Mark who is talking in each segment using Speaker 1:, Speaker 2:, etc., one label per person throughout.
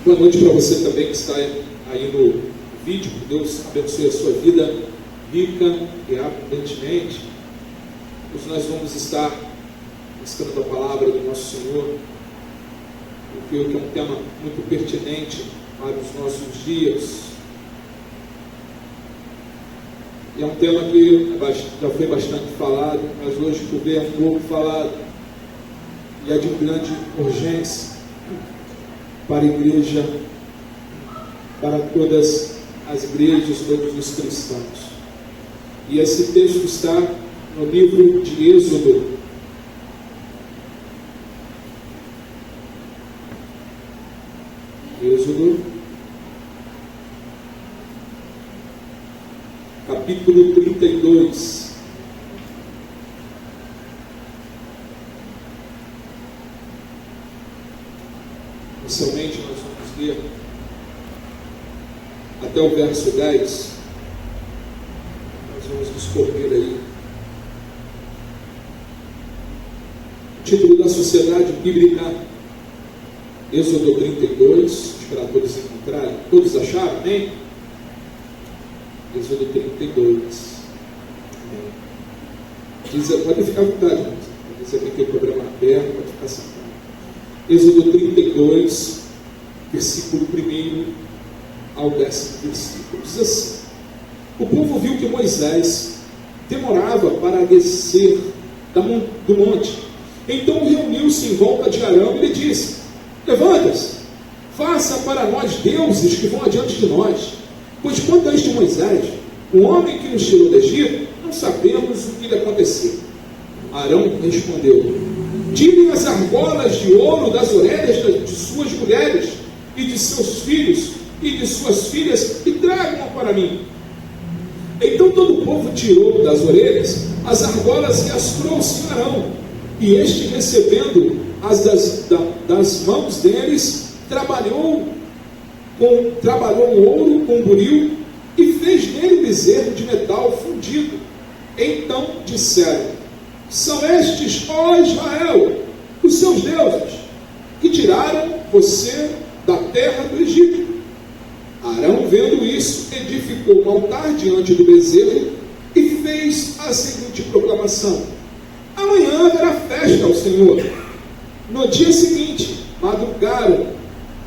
Speaker 1: Boa noite para você também que está aí no vídeo. Que Deus abençoe a sua vida rica e abundantemente. Hoje nós vamos estar buscando a palavra do nosso Senhor, porque é um tema muito pertinente para os nossos dias. E é um tema que já foi bastante falado, mas hoje por ver um pouco falado, e é de grande urgência para a igreja, para todas as igrejas, todos os cristãos. E esse texto está no livro de Êxodo. Êxodo, capítulo 32. Inicialmente nós vamos ler até o verso 10. Nós vamos discorrer aí. O título da Sociedade Bíblica, Êxodo 32, esperar todos encontrarem. Todos acharam, amém? Êxodo 32. Amém. Diz, pode ficar à vontade, irmãos. Você tem que ter o programa aberto, pode ficar sentado. Êxodo 32, versículo 1 ao 10º versículo. Diz assim: o povo viu que Moisés demorava para descer do monte. Então reuniu-se em volta de Arão e lhe disse: levanta-se, faça para nós deuses que vão adiante de nós, pois quanto a este Moisés, o homem que nos tirou do Egito, não sabemos o que lhe aconteceu. Arão respondeu: tirem as argolas de ouro das orelhas de suas mulheres e de seus filhos e de suas filhas e tragam-a para mim. Então todo o povo tirou das orelhas as argolas e as trouxe a Arão, e este, recebendo as das mãos deles, trabalhou o ouro com buril e fez nele bezerro de metal fundido. Então disseram: são estes, ó Israel, os seus deuses, que tiraram você da terra do Egito. Arão, vendo isso, edificou um altar diante do bezerro e fez a seguinte proclamação: amanhã haverá festa ao Senhor. No dia seguinte, madrugaram,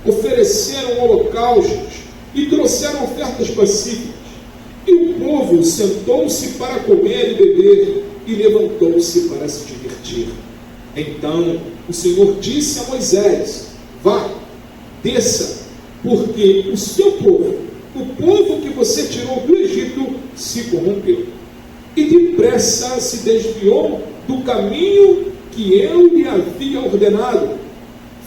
Speaker 1: ofereceram holocaustos e trouxeram ofertas pacíficas. E o povo sentou-se para comer e beber, e levantou-se para se divertir. Então o Senhor disse a Moisés: vá, desça, porque o seu povo, o povo que você tirou do Egito, se corrompeu, e depressa se desviou do caminho que eu lhe havia ordenado.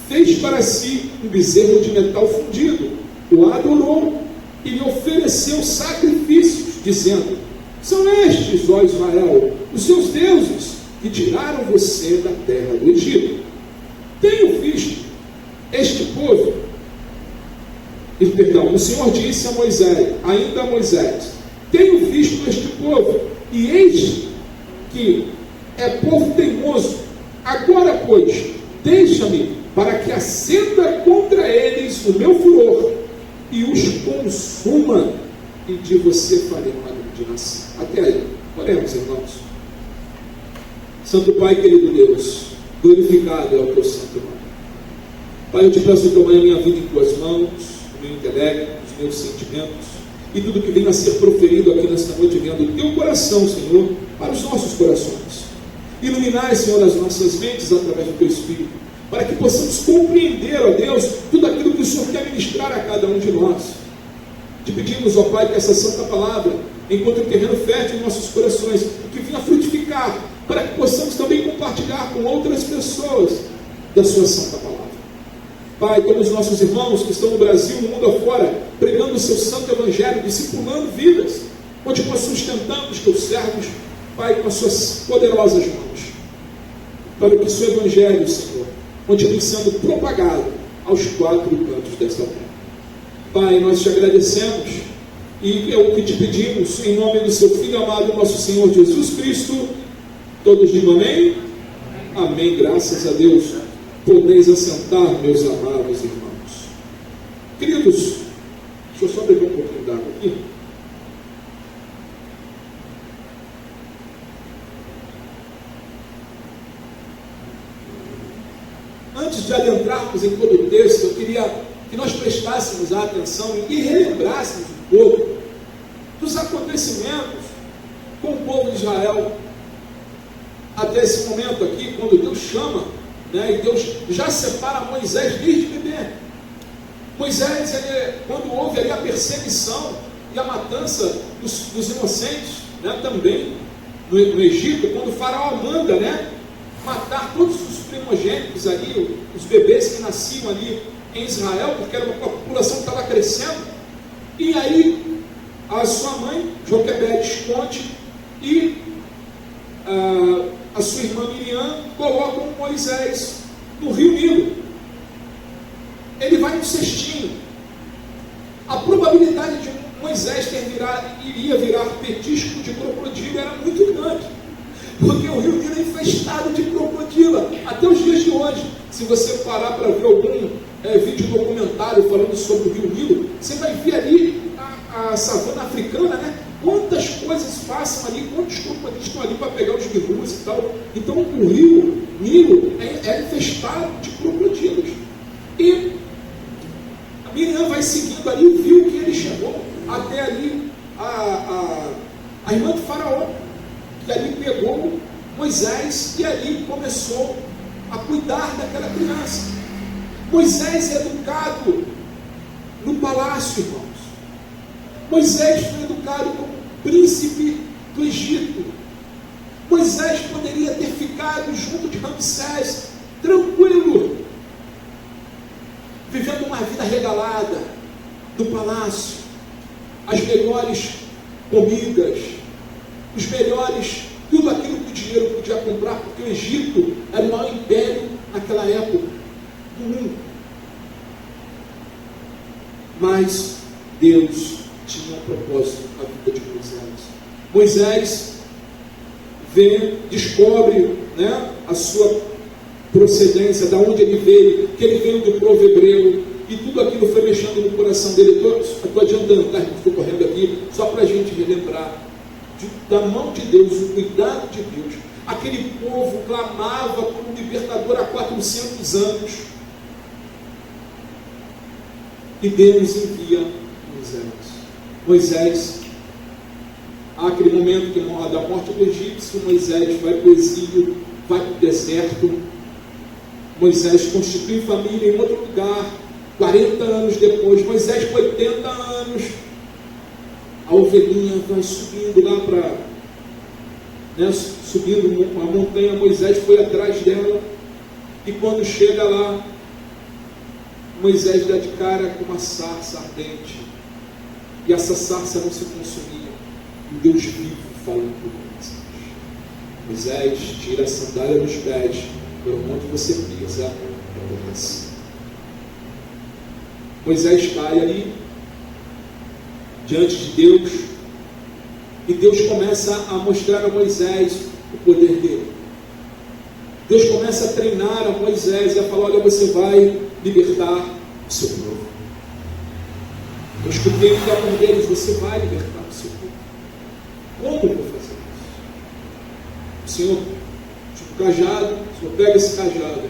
Speaker 1: Fez para si um bezerro de metal fundido, o adorou e lhe ofereceu sacrifícios, dizendo: são estes, ó Israel, os seus deuses, que tiraram você da terra do Egito. Tenho visto este povo. O Senhor disse a Moisés, ainda a Moisés: tenho visto este povo, e eis que é povo teimoso. Agora, pois, deixa-me para que acenda contra eles o meu furor e os consuma, e de você farei uma grande nação. Até aí, oremos, irmãos. Santo Pai, querido Deus, glorificado é o teu santo nome. Pai, eu te peço que tomai a minha vida em tuas mãos, o meu intelecto, os meus sentimentos, e tudo que venha a ser proferido aqui nesta noite, venha do teu coração, Senhor, para os nossos corações. Iluminai, Senhor, as nossas mentes através do teu Espírito, para que possamos compreender, ó Deus, tudo aquilo que o Senhor quer ministrar a cada um de nós. Te pedimos, ó Pai, que essa santa palavra encontre um terreno fértil em nossos corações, que venha frutificar, para que possamos também compartilhar com outras pessoas da sua santa palavra. Pai, todos os nossos irmãos que estão no Brasil, no mundo afora, pregando o seu santo evangelho, discipulando vidas, continua sustentando os teus servos, Pai, com as suas poderosas mãos, para que o seu evangelho, Senhor, continue sendo propagado aos quatro cantos desta terra. Pai, nós te agradecemos e é o que te pedimos, em nome do seu Filho amado, nosso Senhor Jesus Cristo. Todos digam amém? Amém, graças a Deus. Podeis assentar, meus amados irmãos. Queridos, deixa eu só beber um pouquinho d'água aqui. Antes de adentrarmos em todo o texto, eu queria que nós prestássemos a atenção e relembrássemos um pouco dos acontecimentos com o povo de Israel até esse momento aqui, quando Deus chama, né, e Deus já separa Moisés desde bebê. Moisés, quando houve ali a perseguição e a matança dos inocentes, né, também no Egito, quando o faraó manda, né, matar todos os primogênitos ali, os bebês que nasciam ali em Israel, porque era uma população que estava crescendo, e aí a sua mãe, Joquebede, esconde, e a sua irmã Miriam colocam Moisés no rio Nilo. Ele vai no cestinho. A probabilidade de Moisés iria virar petisco de crocodilo era muito grande, porque o rio Nilo é infestado de crocodilo até os dias de hoje. Se você parar para ver algum vídeo documentário falando sobre o rio Nilo, você vai ver ali a savana africana, né? Quantas coisas passam ali, quantos crocodilos estão ali para pegar os birrus e tal. Então o rio Nilo é infestado de crocodilos. E a Miriam vai seguindo ali e viu que ele chegou até ali a irmã do faraó, que ali pegou Moisés e ali começou a cuidar daquela criança. Moisés é educado no palácio, irmãos. Moisés foi educado como príncipe do Egito. Moisés poderia ter ficado junto de Ramsés, tranquilo, vivendo uma vida regalada no palácio, as melhores comidas, os melhores, tudo aquilo que o dinheiro podia comprar, porque o Egito era o maior império naquela época do mundo. Mas Deus tinha um propósito na vida de Moisés. Moisés descobre, né, a sua procedência, da onde ele veio, que ele veio do povo hebreu, e tudo aquilo foi mexendo no coração dele. Estou adiantando, tá? Estou correndo aqui, só para a gente relembrar da mão de Deus, o cuidado de Deus. Aquele povo clamava por um libertador há 400 anos, e Deus envia Moisés, há aquele momento da morte do egípcio, Moisés vai para o exílio, vai para o deserto. Moisés constitui família em outro lugar, 40 anos depois. Moisés com 80 anos, a ovelhinha vai subindo lá para, né, subindo a montanha. Moisés foi atrás dela, e quando chega lá, Moisés dá de cara com uma sarça ardente, e essa sarça não se consumia, e Deus vivo falando com Moisés: tira a sandália dos pés, por onde você pisa aborrece. Moisés cai ali diante de Deus, e Deus começa a mostrar a Moisés o poder dele. Deus começa a treinar a Moisés e a falar: olha, você vai libertar o seu povo. Eu escutei o clamor deles: você vai libertar o seu povo. Como eu vou fazer isso? O Senhor, tipo cajado, o Senhor pega esse cajado,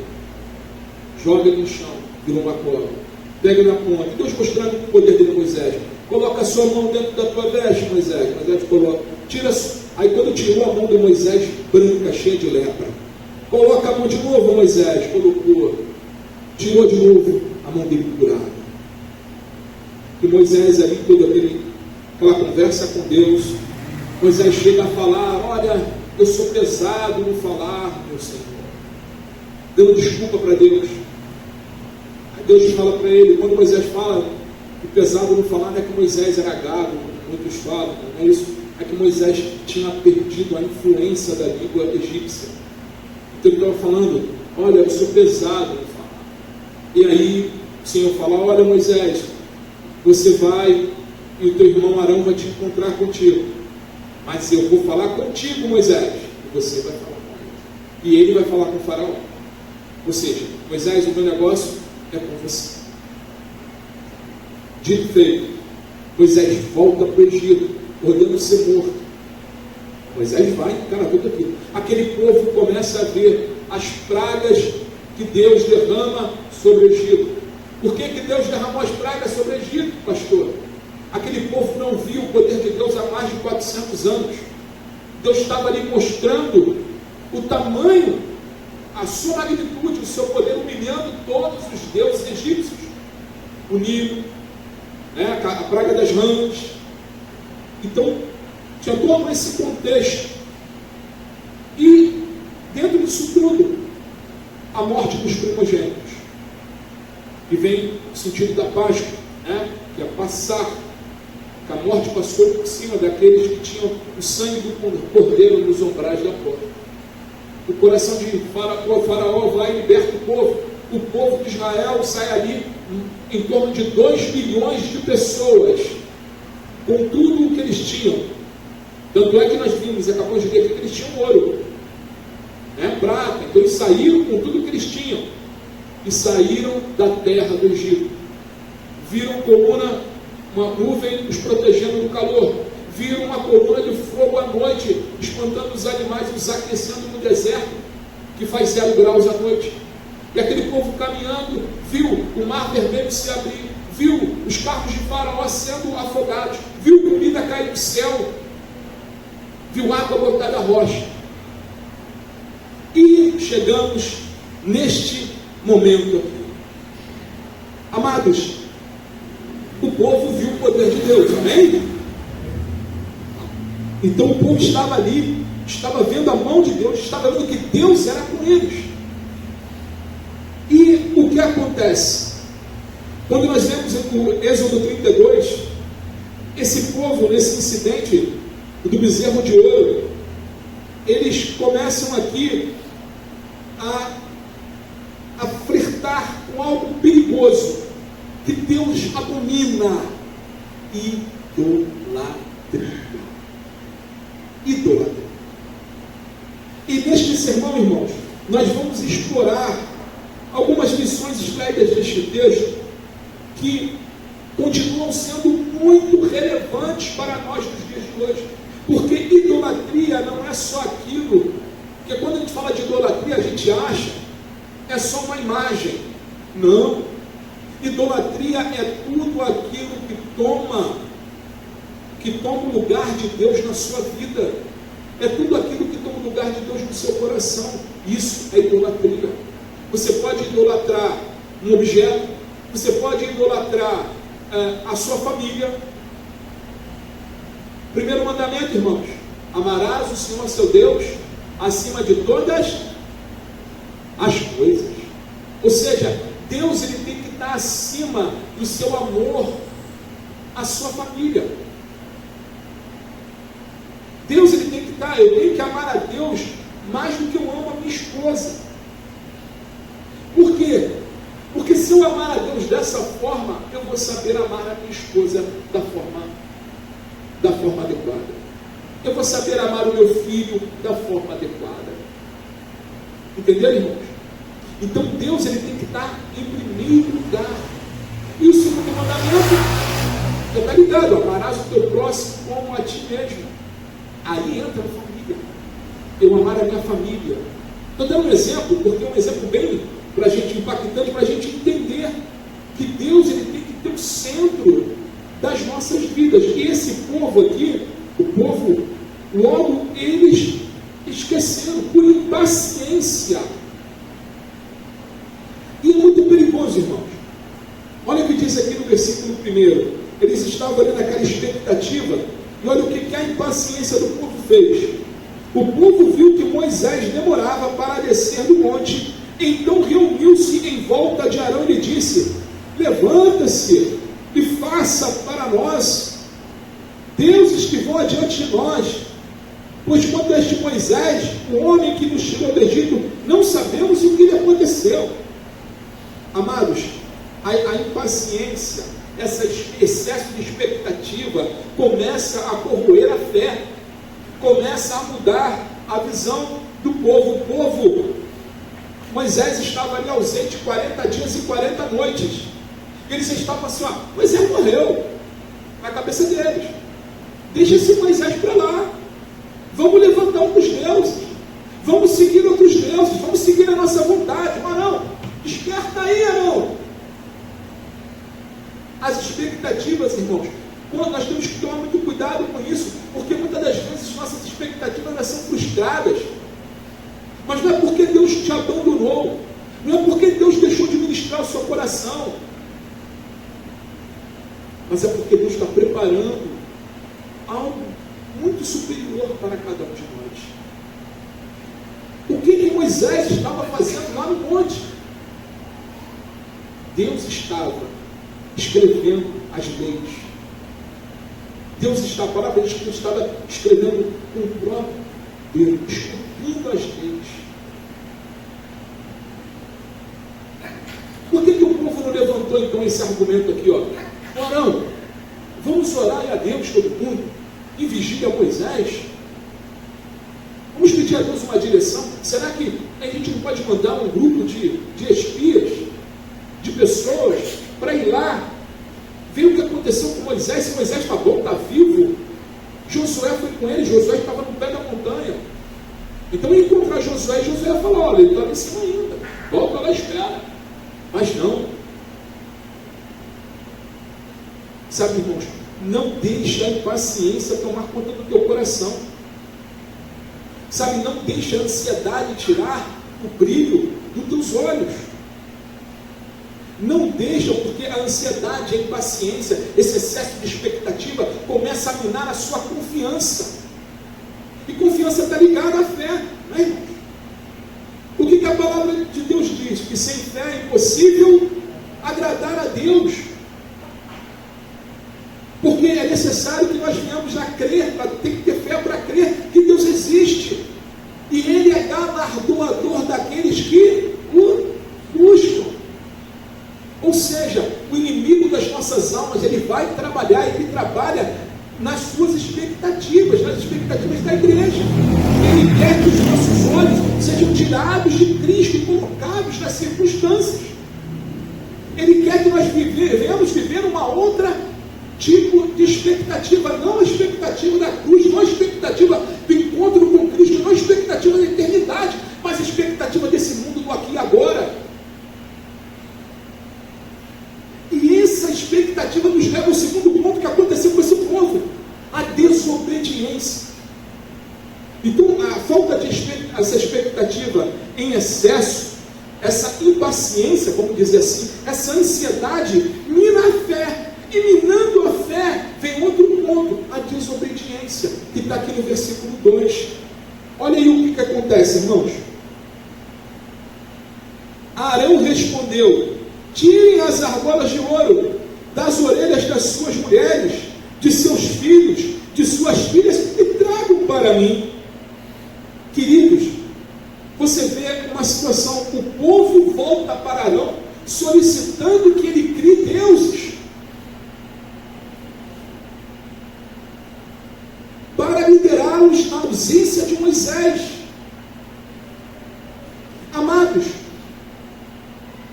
Speaker 1: joga ele no chão, vira uma cobra, pega na ponta. E Deus mostrando o poder dele a Moisés: coloca a sua mão dentro da tua veste, Moisés. Moisés coloca, tira. Aí quando tirou a mão de Moisés, branca, cheia de lepra, coloca a mão de novo, Moisés. Colocou, tirou de novo, a mão dele curada. E Moisés ali, toda aquela conversa com Deus, Moisés chega a falar: olha, eu sou pesado no falar, meu Senhor. Dando desculpa para Deus. Aí Deus fala para ele, quando Moisés fala que pesado no falar, não é que Moisés era gago, muitos falam, não é isso, é que Moisés tinha perdido a influência da língua egípcia. Então ele estava falando: olha, eu sou pesado no falar. E aí o Senhor fala: olha, Moisés, você vai e o teu irmão Arão vai te encontrar contigo, mas eu vou falar contigo, Moisés, e você vai falar com ele, e ele vai falar com o faraó. Ou seja, Moisés, o meu negócio é com você. Dito e feito, Moisés volta para o Egito, ordenando ser morto. Moisés vai encarar tudo aquilo. Aquele povo começa a ver as pragas que Deus derrama sobre o Egito. Por que Deus derramou as pragas sobre o Egito, pastor? Aquele povo não viu o poder de Deus há mais de 400 anos. Deus estava ali mostrando o tamanho, a sua magnitude, o seu poder, humilhando todos os deuses egípcios. O Nilo, a praga das rãs. Então, tinha todo esse contexto. E, dentro disso tudo, a morte dos primogênitos, que vem no sentido da Páscoa, que é passar, que a morte passou por cima daqueles que tinham o sangue do cordeiro nos umbrais da porta. O coração de Faraó vai e liberta o povo. O povo de Israel sai ali em torno de 2 milhões de pessoas, com tudo o que eles tinham. Tanto é que nós vimos, acabamos de ver que eles tinham ouro, prata. Então eles saíram com tudo o que eles tinham e saíram da terra do Egito. Viram uma nuvem os protegendo do calor. Viram uma coluna de fogo à noite, espantando os animais e os aquecendo no deserto, que faz 0 graus à noite. E aquele povo caminhando, viu o mar vermelho se abrir, viu os carros de Faraó sendo afogados, viu comida cair do céu, viu água botada à rocha. E chegamos neste momento aqui. Amados, o povo viu o poder de Deus, amém? Então o povo estava ali, estava vendo a mão de Deus, estava vendo que Deus era com eles. E o que acontece? Quando nós vemos o Êxodo 32, esse povo, nesse incidente do bezerro de ouro, eles começam aqui a flertar com algo perigoso, que Deus abomina: idolatria. E neste sermão, irmãos, nós vamos explorar algumas lições extraídas deste texto que continuam sendo muito relevantes para nós nos dias de hoje. Porque idolatria não é só aquilo, porque quando a gente fala de idolatria, a gente acha é só uma imagem. Não. Idolatria é tudo aquilo que toma o lugar de Deus na sua vida. É tudo aquilo que toma o lugar de Deus no seu coração. Isso é idolatria. Você pode idolatrar um objeto, você pode idolatrar a sua família. Primeiro mandamento, irmãos: amarás o Senhor seu Deus acima de todas as coisas. Ou seja, Deus ele tem que estar acima do seu amor à sua família. Deus ele tem que estar, eu tenho que amar a Deus mais do que eu amo a minha esposa. Por quê? Porque se eu amar a Deus dessa forma, eu vou saber amar a minha esposa da forma adequada. Eu vou saber amar o meu filho da forma adequada. Entenderam, irmãos? Então Deus ele tem que estar em primeiro lugar. E o segundo mandamento, você está ligado? Amarás o teu próximo como a ti mesmo. Aí entra a família. Eu amar a minha família. Estou dando um exemplo, porque é um exemplo bem para a gente impactante, para a gente entender que Deus ele tem que ter o centro das nossas vidas. E esse povo aqui, o povo, logo eles esqueceram por impaciência. E é muito perigoso, irmãos. Olha o que diz aqui no versículo 1. Eles estavam ali naquela expectativa, e olha o que a impaciência do povo fez. O povo viu que Moisés demorava para descer do monte, então reuniu-se em volta de Arão e lhe disse: levanta-se e faça para nós deuses que vão adiante de nós, pois quanto a este Moisés, o homem que nos tirou do Egito, não sabemos o que lhe aconteceu. Amados, a impaciência, esse excesso de expectativa começa a corroer a fé, começa a mudar a visão do povo. O povo, Moisés estava ali ausente 40 dias e 40 noites, E eles estavam assim, ó, Moisés morreu, na cabeça deles. Deixa esse Moisés para lá. Vamos levantar outros deuses. Vamos seguir outros deuses. Vamos seguir a nossa vontade. Mas não, desperta aí, Arão. As expectativas, irmãos, nós temos que tomar muito cuidado com isso, porque muitas das vezes nossas expectativas elas são frustradas. Mas não é porque Deus te abandonou, não é porque Deus deixou de ministrar o seu coração, mas é porque Deus está preparando algo muito superior para cada um de nós. O que Moisés estava fazendo lá no monte? Deus estava escrevendo as leis. Deus está, a palavra diz que Deus estava escrevendo com o próprio Deus, esculpindo as leis. Por que o povo não levantou então esse argumento aqui, ó? Arão, vamos orar a Deus todo mundo, em vigília a Moisés? Vamos pedir a Deus uma direção? Será que a gente não pode mandar um grupo de espias, de pessoas, para ir lá, ver o que aconteceu com Moisés? Se Moisés está bom, está vivo. Josué foi com ele, Josué estava no pé da montanha. Então ia encontrar Josué, e Josué falou, olha, ele está lá em cima ainda, volta lá e espera. Mas não. Sabe, irmãos, não deixe a impaciência tomar conta do teu coração. Sabe, não deixe a ansiedade tirar o brilho dos teus olhos. Não deixa, porque a ansiedade, a impaciência, esse excesso de expectativa começa a minar a sua confiança. E confiança está ligada à fé, não é, irmãos? O que a palavra de Deus diz? Que sem fé é impossível agradar a Deus. Porque é necessário que nós venhamos a crer, tem que ter fé para crer que Deus existe. E Ele é galardoador daqueles que o buscam. Ou seja, o inimigo das nossas almas, ele vai trabalhar, ele trabalha nas suas expectativas, nas expectativas da igreja. Ele quer que os nossos olhos sejam tirados de Cristo e colocados nas circunstâncias. Ele quer que nós venhamos viver uma outra tipo de expectativa, não a expectativa da cruz, não a expectativa do encontro com Cristo, não a expectativa da eternidade, mas a expectativa desse mundo do aqui e agora. E essa expectativa nos leva ao segundo ponto que aconteceu com esse povo, a desobediência. Então, a falta de essa expectativa em excesso, essa impaciência, vamos dizer assim, essa ansiedade, mina a fé. E minando a fé, vem outro ponto, a desobediência, que está aqui no versículo 2. Olha aí o que acontece, irmãos. Arão respondeu: tirem as argolas de ouro das orelhas das suas mulheres, de seus filhos, de suas filhas, e tragam para mim. Queridos, você vê uma situação, o povo volta para Arão, solicitando que ele crie deuses, para liderá-los na ausência de Moisés. Amados,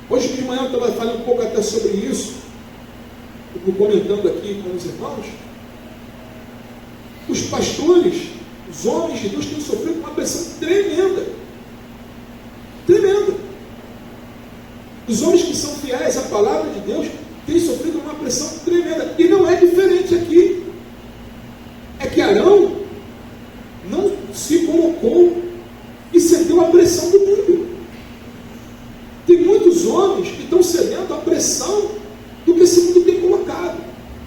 Speaker 1: hoje de manhã eu estava falando um pouco até sobre isso, comentando aqui com os irmãos. Os pastores, os homens de Deus, têm sofrido uma pressão tremenda. Tremenda. Os homens que são fiéis à palavra de Deus têm sofrido uma pressão tremenda. E não é diferente aqui. É que Arão não se colocou e cedeu à pressão do mundo. Tem muitos homens que estão cedendo à pressão do que esse mundo tem colocado.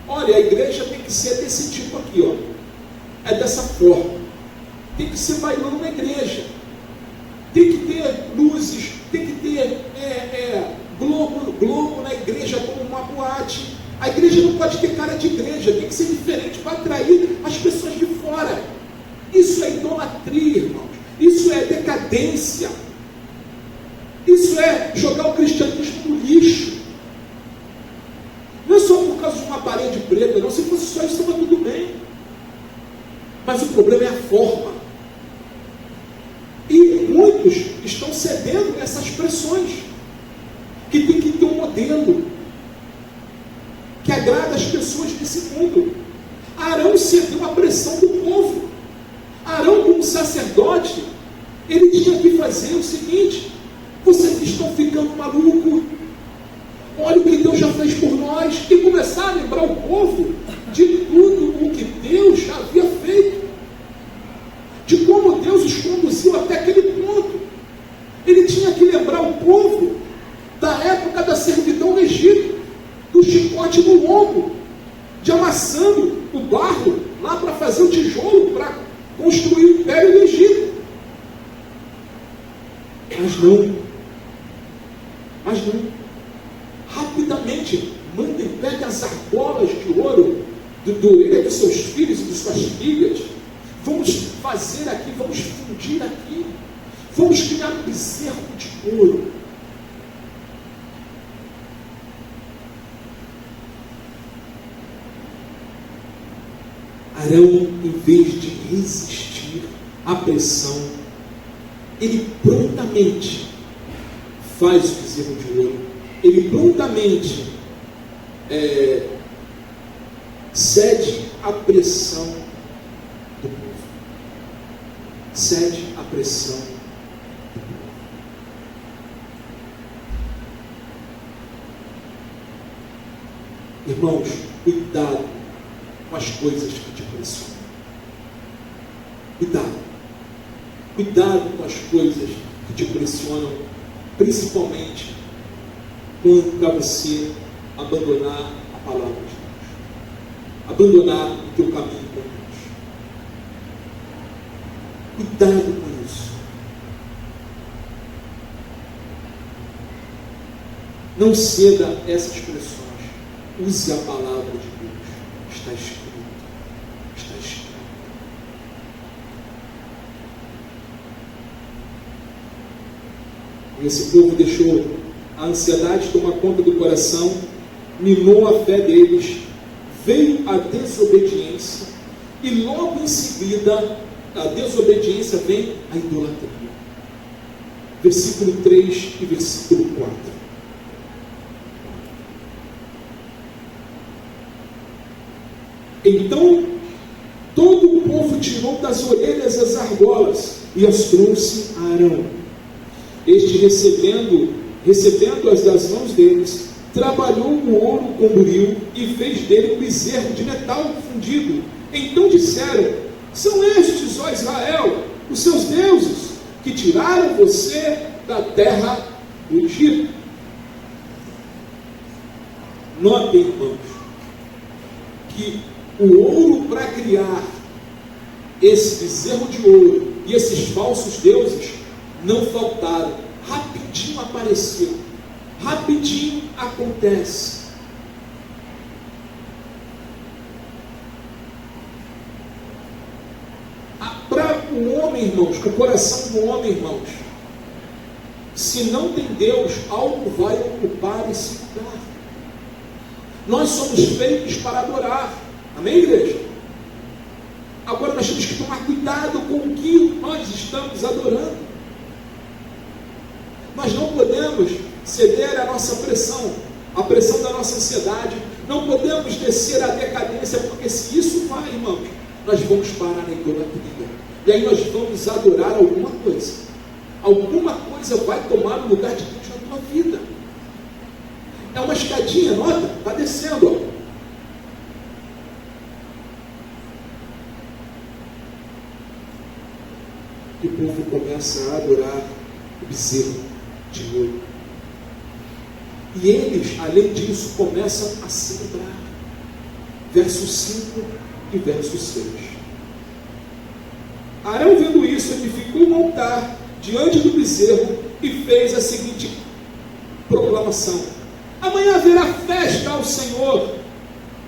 Speaker 1: Olha, a igreja tem que ser desse tipo aqui, ó. É dessa forma. Tem que ser bailando na igreja. Tem que ter luzes, tem que ter globo na igreja como uma boate. A igreja não pode ter cara de igreja, tem que ser diferente para atrair as pessoas de fora. Isso é idolatria, irmãos. Isso é decadência. Isso é jogar o cristianismo no lixo. Não é só por causa de uma parede preta, não. Se fosse só isso, estava tudo bem. Mas o problema é a forma. E muitos estão cedendo a essas pressões, que tem que ter um modelo. que agrada as pessoas desse mundo. Arão cedeu à pressão do povo. Arão, como sacerdote, ele tinha que fazer o seguinte: vocês estão ficando malucos, olha o que Deus já fez por nós, e começar a lembrar o povo de tudo o que Deus já havia feito, de como Deus os conduziu até aquele ponto. Ele tinha que lembrar o povo da época da servidão no Egito, do chicote no lombo, de amassando o barro lá para fazer o tijolo para construir o império do Egito. Mas não. Rapidamente, mandem, peguem as argolas de ouro do orelha dos seus filhos e de suas filhas. Vamos fazer aqui, vamos fundir aqui. Vamos criar um bezerro de ouro. Arão, em vez de resistir à pressão, ele prontamente faz o bezerro de ouro. Ele prontamente cede à pressão do povo. Cede à pressão do povo. Irmãos, cuidado com as coisas que te pressionam. Cuidado com as coisas que te pressionam, principalmente quando para você abandonar a palavra de Deus, abandonar o teu caminho com Deus. Cuidado com isso. Não ceda a essas pressões. Use a palavra de Deus. Está escrito. Esse povo deixou a ansiedade tomar conta do coração, minou a fé deles, veio a desobediência, e logo em seguida, a desobediência vem a idolatria. Versículo 3 e versículo 4. Então, todo o povo tirou das orelhas as argolas e as trouxe a Arão. Este, recebendo-as das mãos deles, trabalhou o ouro com buril e fez dele um bezerro de metal fundido. Então disseram: são estes, ó Israel, os seus deuses, que tiraram você da terra do Egito. Notem, irmãos, que o ouro para criar esse bezerro de ouro e esses falsos deuses não faltaram. Rapidinho apareceu. Rapidinho acontece. Para o homem, irmãos, o coração do homem, irmãos, se não tem Deus, algo vai ocupar esse lugar. Nós somos feitos para adorar. Amém, igreja? Agora nós temos que tomar cuidado com o que nós estamos adorando. Nós não podemos ceder à nossa pressão, à pressão da nossa ansiedade. Não podemos descer à decadência, porque se isso vai, irmãos, nós vamos parar na idolatria. E aí nós vamos adorar alguma coisa. Alguma coisa vai tomar o lugar de Deus na tua vida. É uma escadinha, nota? Está descendo, ó. E o povo começa a adorar o bezerro de ouro. E eles, além disso, começam a celebrar. Verso 5 e verso 6. Arão, vendo isso, edificou um altar diante do bezerro e fez a seguinte proclamação: amanhã haverá festa ao Senhor.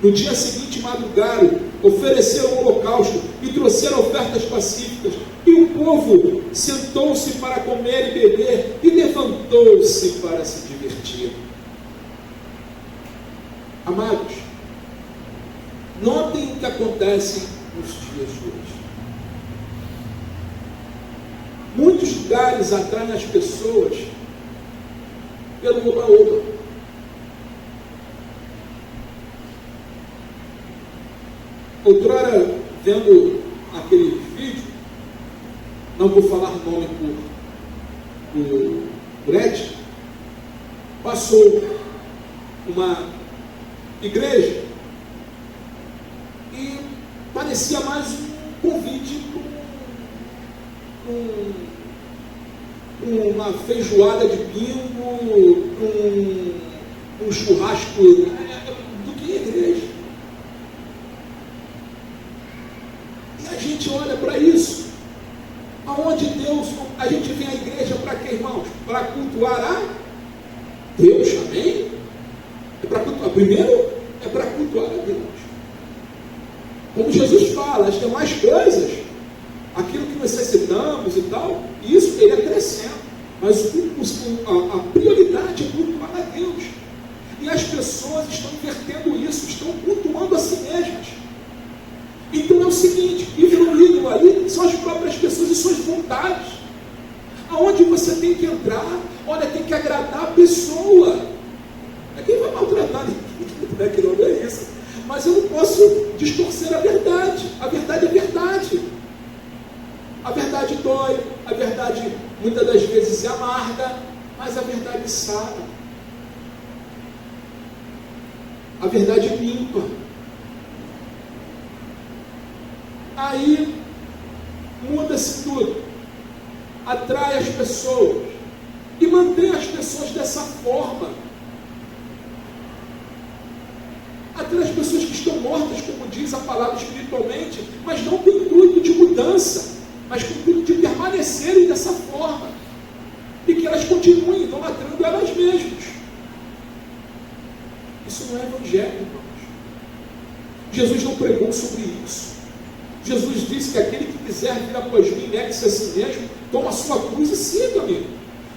Speaker 1: No dia seguinte madrugaram, ofereceram o holocausto e trouxeram ofertas pacíficas. E o povo sentou-se para comer e beber e levantou-se para se divertir. Amados, notem o que acontece nos dias de hoje. Muitos lugares atraem as pessoas pelo oba-oba. Outrora, vendo aquele vídeo, não vou falar nome por ética, passou uma igreja e parecia mais um convite uma feijoada de bingo, um churrasco do que igreja. E a gente olha para isso. Aonde Deus, a gente vem à igreja para quê, irmãos? Para cultuar a Deus, amém? É para cultuar, primeiro é para cultuar a Deus. Como Jesus fala, as demais coisas, aquilo que necessitamos e tal, isso ele acrescenta. Mas a prioridade é cultuar a Deus. E as pessoas estão invertendo isso, estão cultuando a si mesmas. Então é o seguinte, viver um ídolo ali são as próprias pessoas e suas vontades. Aonde você tem que entrar, olha, tem que agradar a pessoa. É quem vai maltratar ninguém, que não é isso. Mas eu não posso distorcer a verdade. A verdade é verdade. A verdade dói, a verdade muitas das vezes é amarga, mas a verdade sara. A verdade limpa. Aí muda-se tudo. Atrai as pessoas e mantém as pessoas dessa forma. Atrai as pessoas que estão mortas, como diz a palavra espiritualmente, mas não com o intuito de mudança, mas com o intuito de permanecerem dessa forma e que elas continuem idolatrando elas mesmas. Isso não é evangelho, irmãos. Jesus não pregou sobre isso. Jesus disse que aquele que quiser vir após mim, negue-se a si mesmo, toma a sua cruz e siga-me.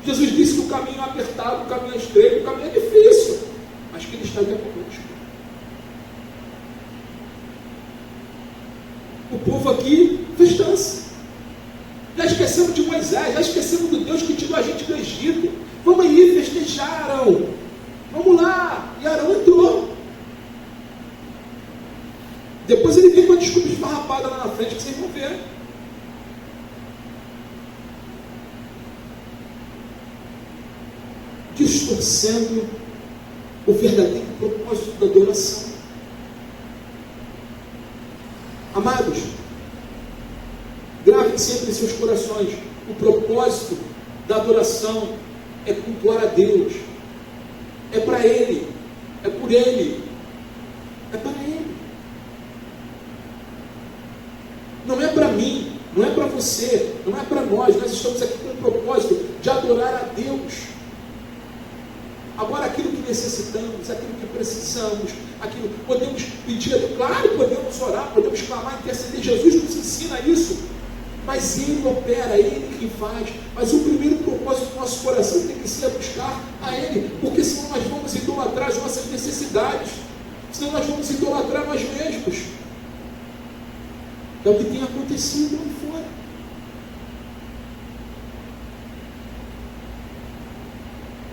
Speaker 1: Jesus disse que o caminho é apertado, o caminho é estreito, o caminho é difícil, mas que ele está de conosco. O povo aqui festança. Já esquecemos de Moisés, já esquecemos do Deus que tirou a gente do Egito. Vamos aí festejar, Arão. Vamos lá. E Arão entrou. Depois ele vem com a desculpa esfarrapada lá na frente, que vocês vão ver. Distorcendo o verdadeiro propósito da adoração. Amados, gravem sempre em seus corações, o propósito da adoração é cultuar a Deus, é para Ele, é por Ele, é para Ele. Não é para mim, não é para você, não é para nós estamos aqui com o propósito de adorar a Deus. Agora, aquilo que necessitamos, aquilo que precisamos, aquilo podemos pedir, claro, podemos orar, podemos clamar, interceder. Jesus nos ensina isso, mas Ele opera, Ele quem faz. Mas o primeiro propósito do nosso coração tem que ser buscar a Ele, porque senão nós vamos idolatrar as nossas necessidades, senão nós vamos idolatrar nós mesmos. É o que tem acontecido lá fora.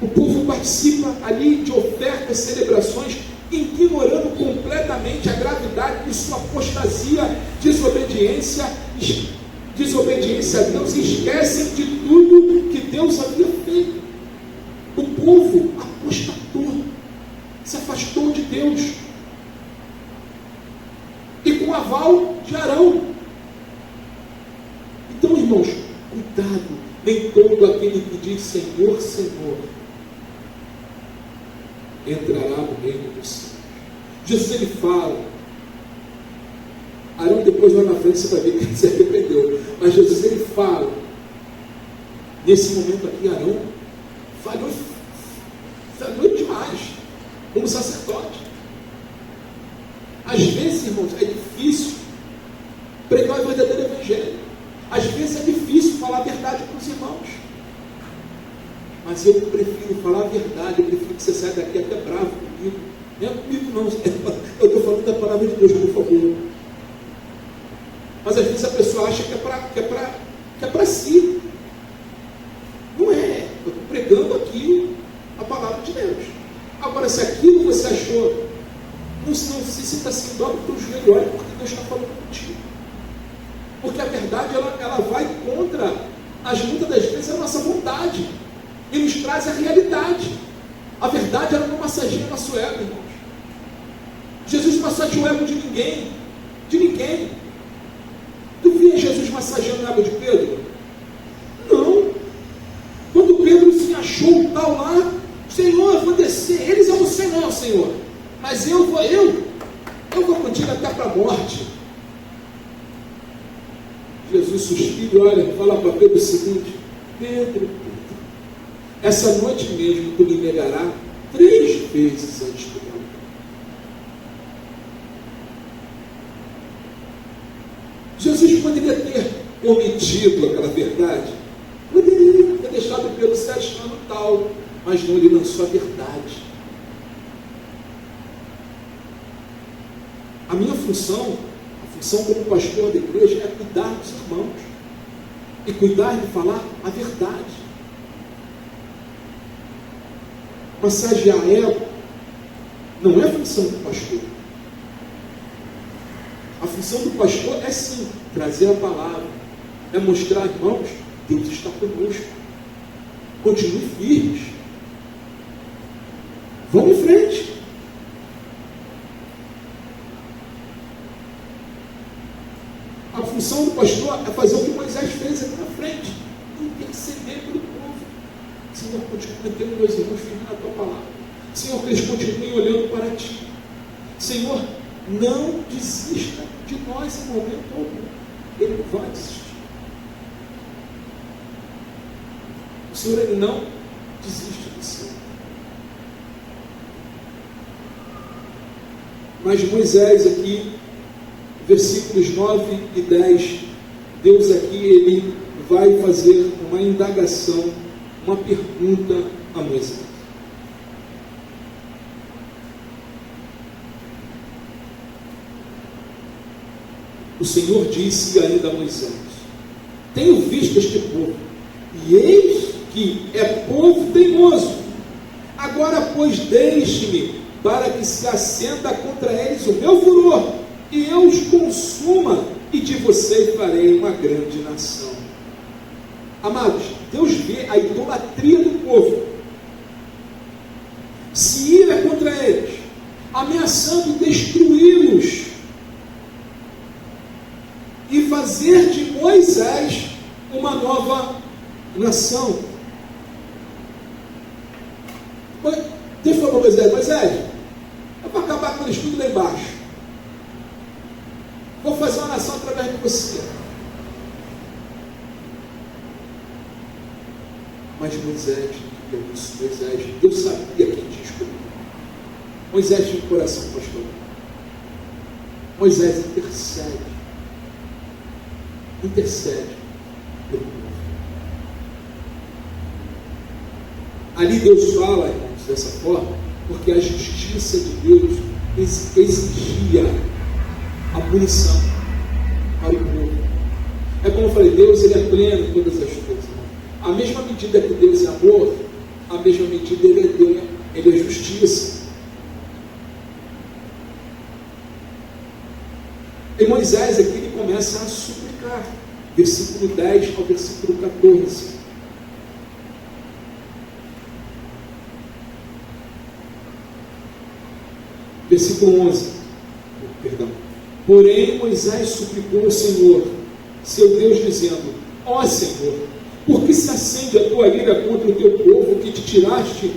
Speaker 1: O povo participa ali de ofertas, celebrações, ignorando completamente a gravidade de sua apostasia, desobediência a Deus, e esquecem de tudo que Deus havia feito. O povo apostatou, se afastou de Deus, e com o aval de Arão. Então, irmãos, cuidado, nem todo aquele que diz Senhor, Senhor, entrará no reino dos céus. Jesus, ele fala, Arão depois lá na frente você vai ver que ele se arrependeu, mas Jesus, ele fala, nesse momento aqui, Arão falhou demais, como sacerdote. Às vezes, irmãos, é difícil pregar o verdadeiro evangelho, às vezes é difícil falar a verdade para os irmãos, mas eu prefiro falar a verdade, eu prefiro que você saia daqui até bravo comigo. Não é comigo não, eu estou falando da palavra de Deus, por favor. Mas às vezes a pessoa acha que é para si. Não é, eu estou pregando aqui a palavra de Deus. Agora, se aquilo você achou Não se sinta assim, dobra o teu joelho, olha porque Deus está falando contigo. Porque a verdade, ela vai contra, muitas das vezes, a nossa vontade. E nos traz a realidade. A verdade, ela não massageia nosso ego, irmãos. Jesus não massageou o ego de ninguém. De ninguém. Tu via Jesus massageando o ego de Pedro? Não. Quando Pedro se achou tal lá, Senhor, eu vou descer. Eles eu não sei não, Senhor. Mas eu vou contigo até para a morte. Jesus suspira e olha, fala para Pedro o seguinte: Pedro, essa noite mesmo tu me negará 3 vezes antes do meu. Jesus poderia ter omitido aquela verdade, poderia ter deixado Pedro se achando tal, mas não, ele lançou a verdade. A minha função como pastor da igreja é cuidar dos irmãos e cuidar de falar a verdade. Massagear ego não é a função do pastor. A função do pastor é sim trazer a palavra, é mostrar, irmãos, Deus está conosco. Continue firmes. Vamos em frente. A função do pastor é fazer o que Moisés fez aqui na frente, interceder pelo povo. Senhor, continue mantendo meus irmãos firmes na tua palavra. Senhor, que eles continuem olhando para ti. Senhor, não desista de nós em momento algum. Ele não vai desistir. O Senhor, Ele não desiste de si. Mas Moisés aqui, versículos 9 e 10, Deus aqui, Ele vai fazer uma indagação, uma pergunta a Moisés. O Senhor disse ainda a Moisés: tenho visto este povo, e eis que é povo teimoso. Agora, pois, deixe-me, para que se acenda contra eles o meu furor, e eu os consuma, e de vocês farei uma grande nação. Amados, Deus vê a idolatria do povo, se ira contra eles, ameaçando destruí-los, e fazer de Moisés uma nova nação. Deus falou para Moisés: é para acabar com eles tudo lá embaixo. Vou fazer uma nação através de você. Mas Moisés não queria isso. Deus sabia quem tinha escolhido. Moisés tinha um coração pastoral. Moisés intercede pelo povo. Ali Deus fala, irmãos, dessa forma, porque a justiça de Deus exigia a punição para o povo. É como eu falei, Deus, Ele é pleno em todas as coisas. A mesma medida que Deus é amor, a mesma medida Ele é justiça. E Moisés aqui, ele começa a suplicar, versículo 10 ao versículo 14. Versículo 11, perdão. Porém, Moisés suplicou ao Senhor, seu Deus, dizendo: ó Senhor, por que se acende a tua ira contra o teu povo que tiraste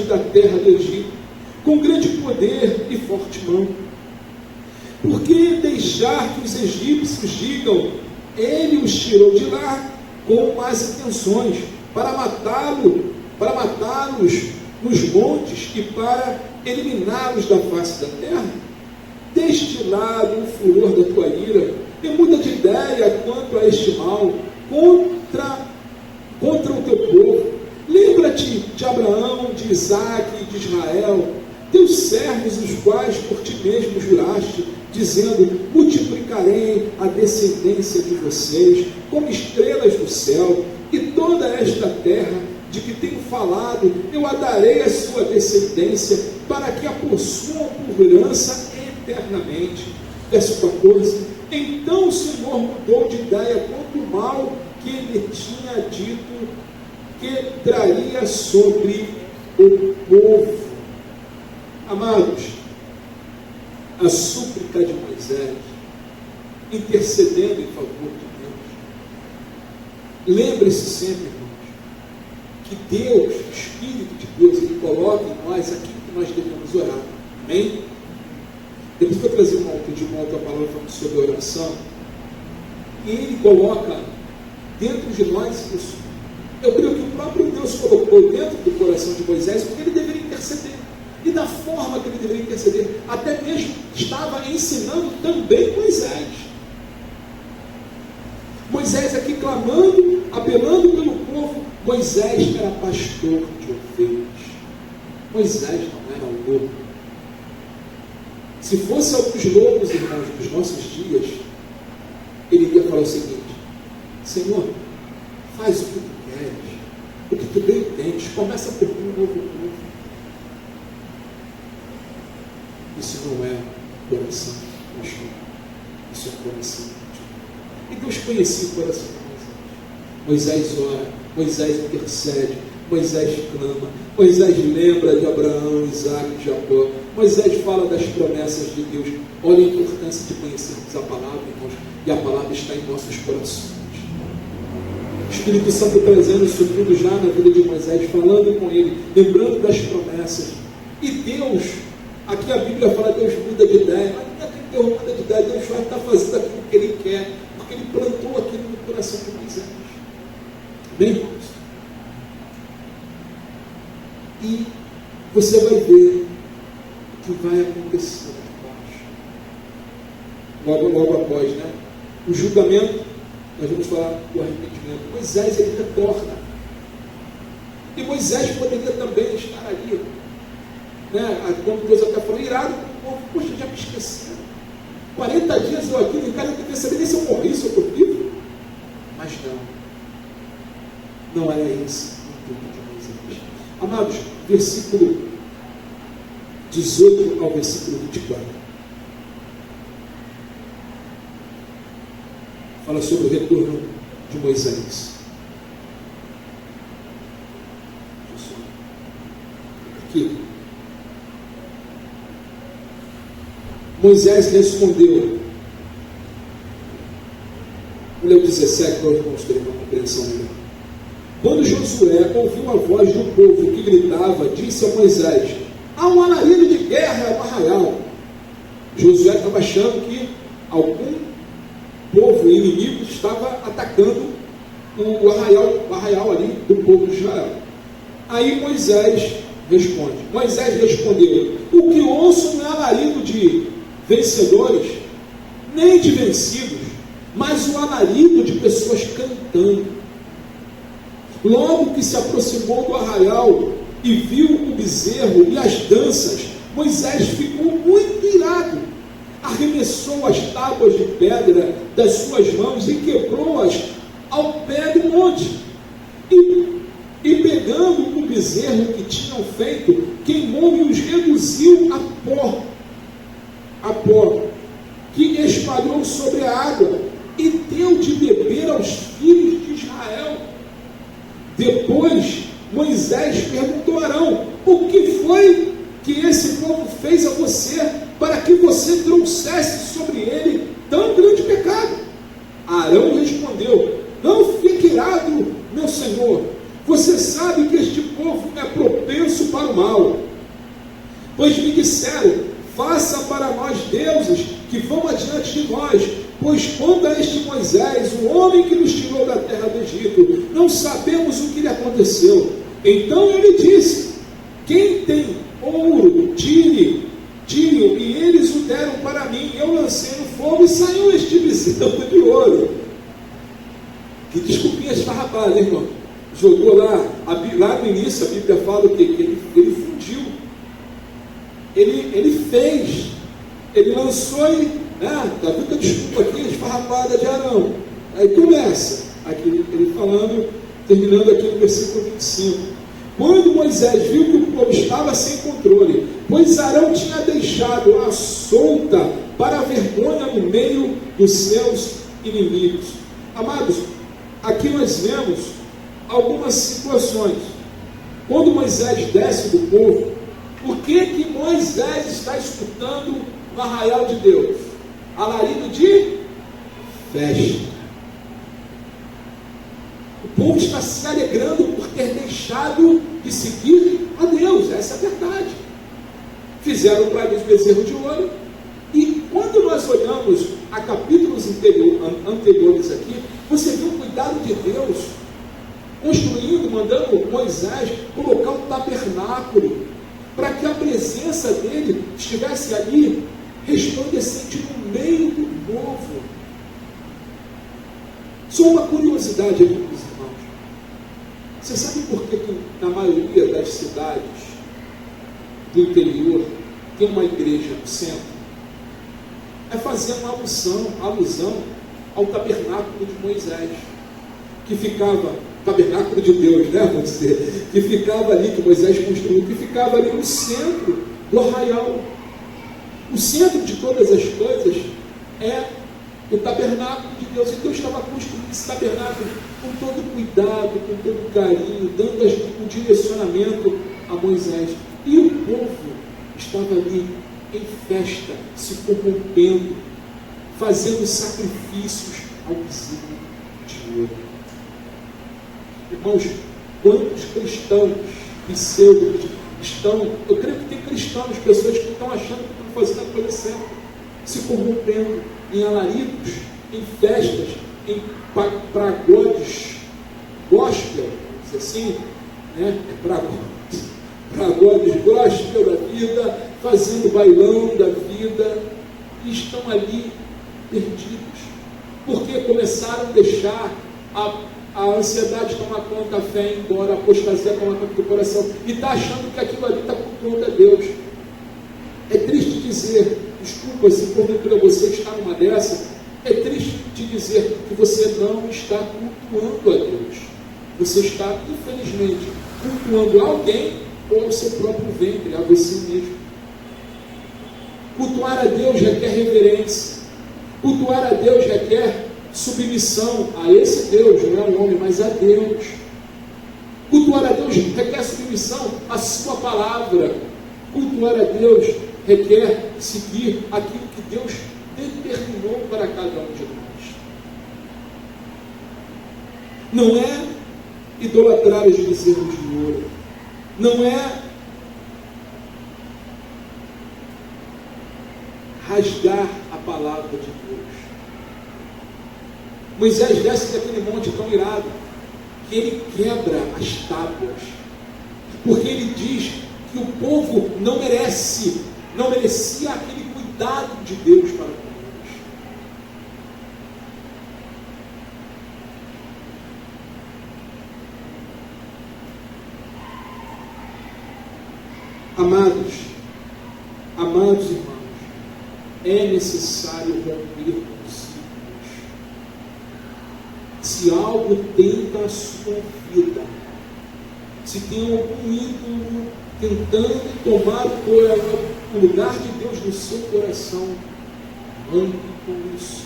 Speaker 1: da terra do Egito, com grande poder e forte mão? Por que deixar que os egípcios digam: ele os tirou de lá com más intenções, para matá-los nos montes e para eliminá-los da face da terra? Deixe de lado o furor da tua ira e muda de ideia quanto a este mal contra o teu povo. Lembra-te de Abraão, de Isaque e de Israel, teus servos, os quais por ti mesmo juraste, dizendo: multiplicarei a descendência de vocês como estrelas do céu, e toda esta terra de que tenho falado, eu a darei à sua descendência, para que a possuam por herança eternamente. Verso 14. Então o Senhor mudou de ideia quanto o mal que ele tinha dito que traria sobre o povo. Amados, a súplica de Moisés, intercedendo em favor de Deus. Lembre-se sempre, irmãos, que Deus, o Espírito de Deus, Ele coloca em nós aquilo que nós devemos orar. Amém? Depois que eu trazer uma outra palavra falando sobre oração, e Ele coloca dentro de nós isso. Eu creio que o próprio Deus colocou dentro do coração de Moisés, porque ele deveria interceder. E da forma que ele deveria interceder, até mesmo estava ensinando também Moisés. Moisés aqui clamando, apelando pelo povo. Moisés era pastor de ovelhas. Moisés não era um lobo. Se fosse alguns lobos, irmãos, dos nossos dias, ele iria falar o seguinte: Senhor, faz o que tu queres, o que tu bem entendes, começa por mim um novo povo. Isso não é coração, pastor. Isso é coração. E Deus conhecia o coração de Moisés. Moisés ora, Moisés intercede, Moisés clama, Moisés lembra de Abraão, Isaac e Jacó. Moisés fala das promessas de Deus. Olha a importância de conhecermos a palavra, irmãos, e a palavra está em nossos corações. O Espírito Santo trazendo isso tudo já na vida de Moisés, falando com ele, lembrando das promessas. E Deus, aqui a Bíblia fala que Deus muda de ideia, mas não é que Deus muda de ideia, Deus vai estar fazendo aquilo que Ele quer, porque Ele plantou aquilo no coração de Moisés. Bem, irmãos? E você vai ver o que vai acontecer logo após, né? O julgamento, nós vamos falar do arrependimento. Moisés, ele retorna. E Moisés poderia também estar ali, né? Como Deus até falou, irado com o povo. Poxa, já me esqueceram. 40 dias eu aqui, o cara não quer saber nem se eu morri, se eu estou vivo. Mas não era esse o intuito de Moisés. Amados, versículo 18 ao versículo 24. Fala sobre o retorno de Moisés. Aqui. Moisés respondeu. Vou ler o 17 para os irmãos terem uma compreensão melhor. Quando Josué ouviu a voz do povo que gritava, disse a Moisés: há um alarido de guerra no arraial. Josué estava achando que algum povo inimigo estava atacando o arraial ali do povo de Israel. Aí Moisés responde. Moisés respondeu: o que ouço não é alarido de vencedores, nem de vencidos, mas o alarido de pessoas cantando. Logo que se aproximou do arraial e viu o bezerro e as danças, Moisés ficou muito irado. Arremessou as tábuas de pedra das suas mãos e quebrou-as ao pé do monte. E pegando o bezerro que tinham feito, queimou e os reduziu a pó, que espalhou sobre a água, e deu de beber aos filhos de Israel. Depois Moisés perguntou a Arão: o que foi que esse povo fez a você, para que você trouxesse sobre ele tão grande pecado? Arão respondeu: não fique irado, meu senhor, você sabe que este povo é propenso para o mal. Pois me disseram: faça para nós deuses que vão adiante de nós, pois quanto a este Moisés, o homem que nos tirou da terra do Egito, não sabemos o que lhe aconteceu. Então ele disse: quem tem ouro, tire-o, e eles o deram para mim. Eu lancei no fogo e saiu este bezerro de ouro. Que desculpinha esfarrapada, hein, irmão? Jogou lá no início, a Bíblia fala o quê? Que ele fundiu. Ele fez. Ele lançou e, tá vendo a desculpa aqui, esfarrapada de Arão. Aí começa, aqui ele falando Terminando aqui no versículo 25. Quando Moisés viu que o povo estava sem controle, pois Arão tinha deixado a solta para a vergonha no meio dos seus inimigos. Amados, aqui nós vemos algumas situações. Quando Moisés desce do povo, por que Moisés está escutando no arraial de Deus? Alarido de festa. O povo está se alegrando por ter deixado de seguir a Deus, essa é a verdade. Fizeram para Deus bezerro de ouro, e quando nós olhamos a capítulos anteriores aqui, você vê o cuidado de Deus, construindo, mandando Moisés colocar um tabernáculo, para que a presença dele estivesse ali, resplandecente no meio do povo. Só uma curiosidade aqui, meus irmãos. Você sabe por que na maioria das cidades do interior tem uma igreja no centro? É fazer uma alusão ao tabernáculo de Moisés, que ficava, tabernáculo de Deus, né, vamos dizer, que ficava ali, que Moisés construiu, que ficava ali no centro do arraial. O centro de todas as coisas é o tabernáculo de Deus. E Deus estava construindo esse tabernáculo com todo cuidado, com todo carinho, dando o direcionamento a Moisés. E o povo estava ali em festa, se corrompendo, fazendo sacrifícios ao bezerro de ouro. Irmãos, quantos cristãos pseudos estão, eu creio que tem cristãos, pessoas que estão achando que estão fazendo a coisa certa, se corrompendo em alaridos, em festas, em pagodes gospel, vamos dizer assim, né? Pagodes gospel da vida, fazendo bailão da vida, e estão ali perdidos, porque começaram a deixar a ansiedade tomar conta, a fé ir embora, a apostasia tomar conta do coração, e está achando que aquilo ali está por conta de Deus. É triste dizer, desculpa se porventura você está numa dessa, é triste te dizer que você não está cultuando a Deus. Você está, infelizmente, cultuando alguém ou ao seu próprio ventre, a você mesmo. Cultuar a Deus requer reverência. Cultuar a Deus requer submissão a esse Deus, não é o homem, mas a Deus. Cultuar a Deus requer submissão à sua palavra. Cultuar a Deus requer seguir aquilo que Deus determinou para cada um de nós. Não é idolatrar os bezerros de ouro. Não é rasgar a palavra de Deus. Moisés desce daquele monte tão irado que ele quebra as tábuas, porque ele diz que o povo não merecia aquele cuidado de Deus para com eles. Amados irmãos, é necessário romper com os ciclos. Se algo tenta a sua vida, se tem algum ídolo tentando tomar o lugar de Deus no seu coração, rompe com isso.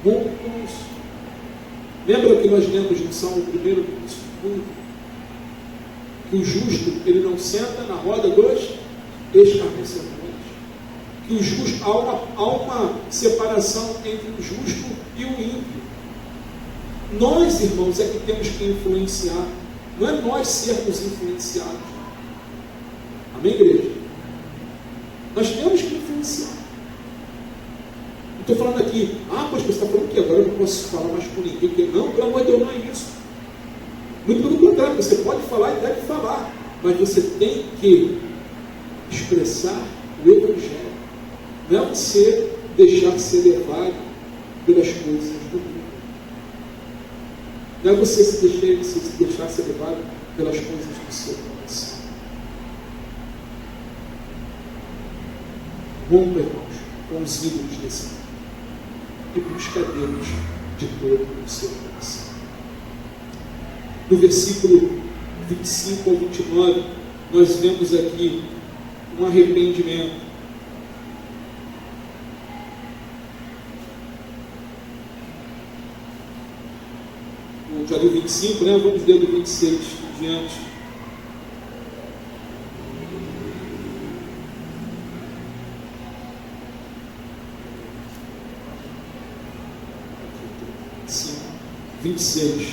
Speaker 1: Rompe com isso. Lembra que nós lemos no Salmo 1, que o justo, ele não senta na roda dos escarnecedores. Que o justo, há uma separação entre o justo e o ímpio. Nós, irmãos, é que temos que influenciar. Não é nós sermos influenciados. Amém, igreja? Nós temos que influenciar. Não estou falando aqui, pastor, você está falando que agora eu não posso falar mais com ninguém. Porque não, pelo amor de Deus, não é isso. Muito pelo contrário, você pode falar e deve falar, mas você tem que expressar o Evangelho. Não é você deixar ser levado pelas coisas do mundo. Não é você se deixar ser levado pelas coisas do seu coração. Rompa, irmãos, com os ídolos desse mundo e busca Deus de todo o seu coração. no versículo 25 ao 29, nós vemos aqui um arrependimento. Já li o 25, né? Vamos ler do 26 em diante. Sim, 26.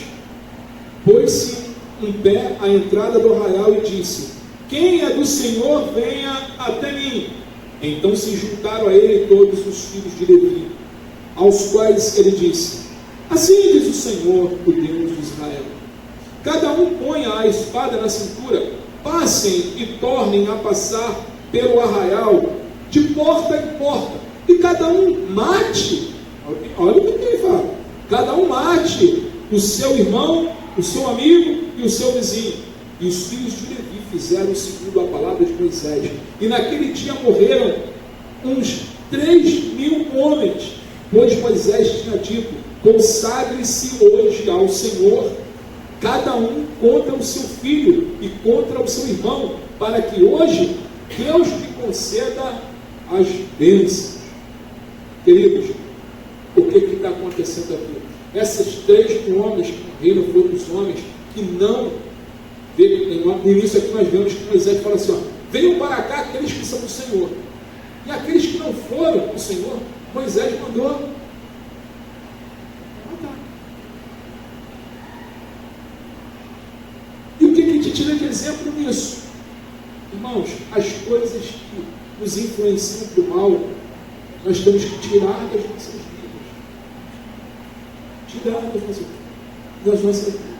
Speaker 1: Pôs-se em pé à entrada do arraial e disse: quem é do Senhor, venha até mim. Então se juntaram a ele todos os filhos de Levi, aos quais ele disse: assim diz o Senhor, o Deus de Israel: cada um ponha a espada na cintura, passem e tornem a passar pelo arraial, de porta em porta, e cada um mate, olha o que ele fala, cada um mate o seu irmão, o seu amigo e o seu vizinho. E os filhos de Levi fizeram segundo a palavra de Moisés, e naquele dia morreram uns 3.000 homens, pois Moisés tinha dito: consagre-se hoje ao Senhor, cada um contra o seu filho e contra o seu irmão, para que hoje Deus lhe conceda as bênçãos. Queridos, o que está acontecendo aqui? Esses 3.000 homens que morreram foram os homens que não... No início aqui nós vemos que Moisés fala assim: ó, venham para cá aqueles que são do Senhor. E aqueles que não foram do Senhor, Moisés mandou matar. E o que a gente tira de exemplo nisso? Irmãos, as coisas que nos influenciam para o mal, nós temos que tirar das nossas vidas. Tirar das nossas vidas.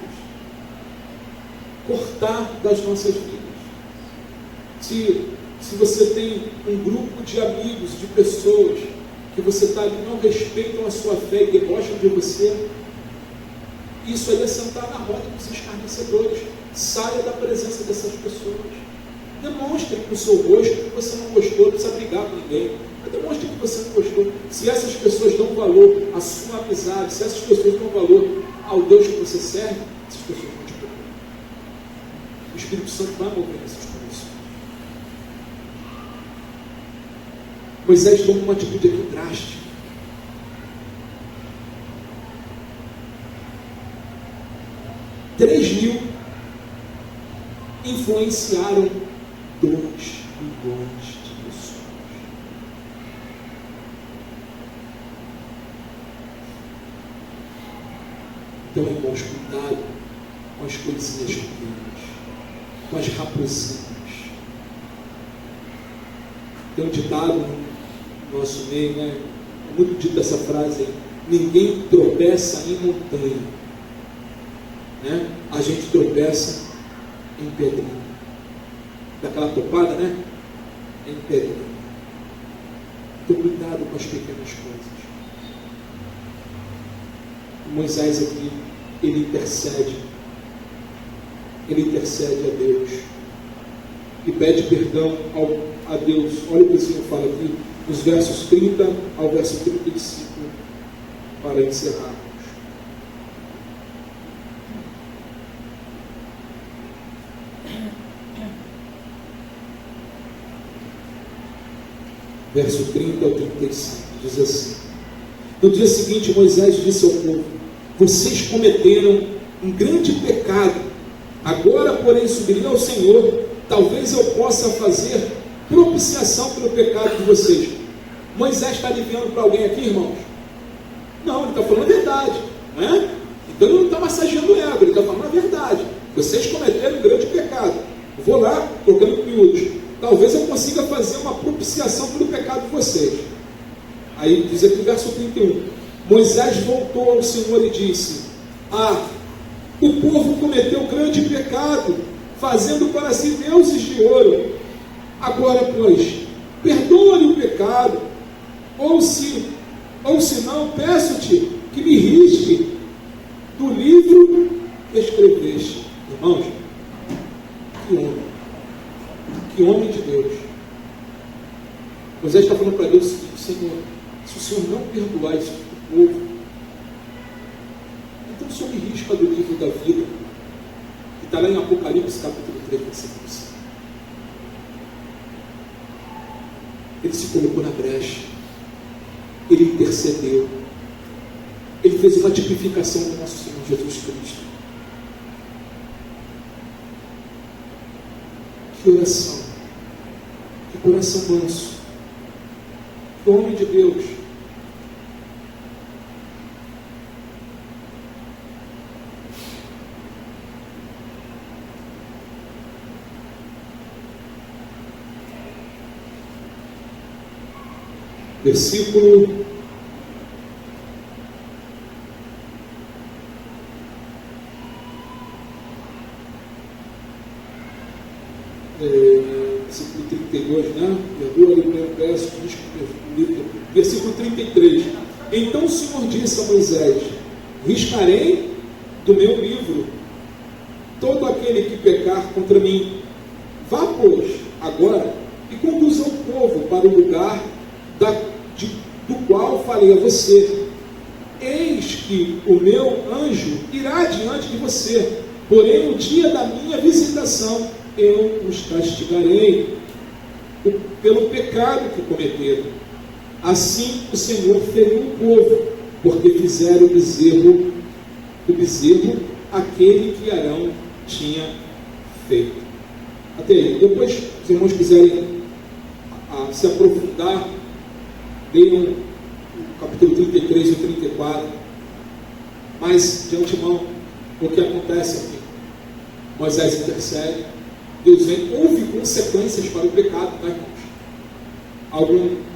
Speaker 1: Cortar das nossas vidas. Se você tem um grupo de amigos, de pessoas que você está ali, não respeitam a sua fé e debocham de você, isso aí é sentar na roda dos escarnecedores. Saia da presença dessas pessoas. Demonstre com o seu rosto que você não gostou, não precisa brigar com ninguém, mas demonstre que você não gostou. Se essas pessoas dão valor à sua amizade, se essas pessoas dão valor ao Deus que você serve, essas pessoas vão te procurar. O Espírito Santo vai mover essas coisas. Moisés tomou uma atitude aqui drástica. $3.000 influenciaram 2 milhões de pessoas. Então, irmãos, cuidado com as coisinhas pequenas, com as raposinhas. Tem um ditado no nosso meio, né? É muito dito essa frase aí: ninguém tropeça em montanha, né? A gente tropeça em pedrinha. Daquela topada, né? Em pedrinha. Então, cuidado com as pequenas coisas. Moisés aqui, ele intercede a Deus e pede perdão a Deus. Olha o que o Senhor fala aqui nos versos 30 ao verso 35, para encerrarmos. Verso 30 ao 35, diz assim: no dia seguinte Moisés disse ao povo: vocês cometeram um grande pecado, agora porém subirei ao Senhor, talvez eu possa fazer propiciação pelo pecado de vocês. Moisés está aliviando para alguém aqui, irmãos? Não, ele está falando a verdade, né? Então ele não está massageando o ego, ele está falando a verdade. Vocês cometeram um grande pecado, vou lá, tocando miúdos, talvez eu consiga fazer uma propiciação pelo pecado de vocês. Aí diz aqui o verso 31, Moisés voltou ao Senhor e disse: o povo cometeu grande pecado, fazendo para si deuses de ouro. Agora, pois, perdoa-lhe o pecado, ou se não, peço-te que me risque do livro que escreveste. Irmãos, que homem de Deus. Moisés está falando para Deus o seguinte: Senhor, se o Senhor não perdoar esse povo, então o Senhor me risca do livro da vida. Vai lá em Apocalipse capítulo 3, versículo 5. Ele se colocou na brecha, ele intercedeu, ele fez uma tipificação do nosso Senhor Jesus Cristo. Que oração, que coração manso, que homem de Deus. Versículo 32, né? Perdoa ali o primeiro verso, versículo 33. Então o Senhor disse a Moisés: riscarei do meu livro todo aquele que pecar contra mim. Vá, pois, agora e conduza o povo para o lugar do qual falei a você. Eis que o meu anjo irá diante de você, porém no dia da minha visitação eu os castigarei pelo pecado que cometeram. Assim o Senhor feriu o povo, porque fizeram o bezerro aquele que Arão tinha feito. Até aí. Depois, se os irmãos quiserem se aprofundar, leiam o capítulo 33 e 34. Mas, de antemão, o que acontece aqui? Moisés intercede, Deus vem, houve consequências para o pecado, tá, irmãos?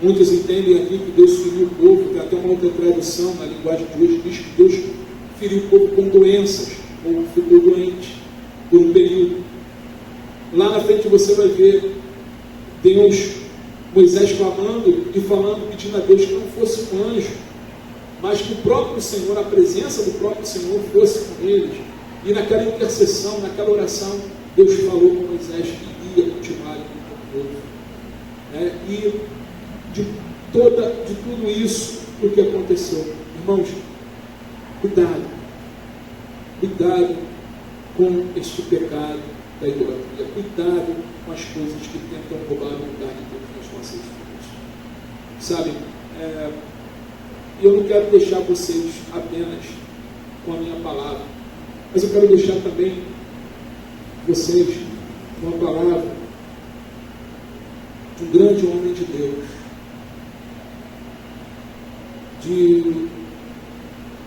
Speaker 1: Muitos entendem aqui que Deus feriu o povo. Tem até uma outra tradução na linguagem de hoje, diz que Deus feriu o povo com doenças, ou ficou doente por um período. Lá na frente você vai ver Deus, Moisés clamando e falando, pedindo a Deus que não fosse um anjo, mas que o próprio Senhor, a presença do próprio Senhor fosse com eles. E naquela intercessão, naquela oração, Deus falou com Moisés que ia continuar com o povo. E de tudo isso, o que aconteceu? Irmãos, cuidado com este pecado da idolatria, cuidado com as coisas que tentam roubar o lugar de Deus nas nossas vidas. Sabe, eu não quero deixar vocês apenas com a minha palavra, mas eu quero deixar também vocês com a palavra de um grande homem de Deus, de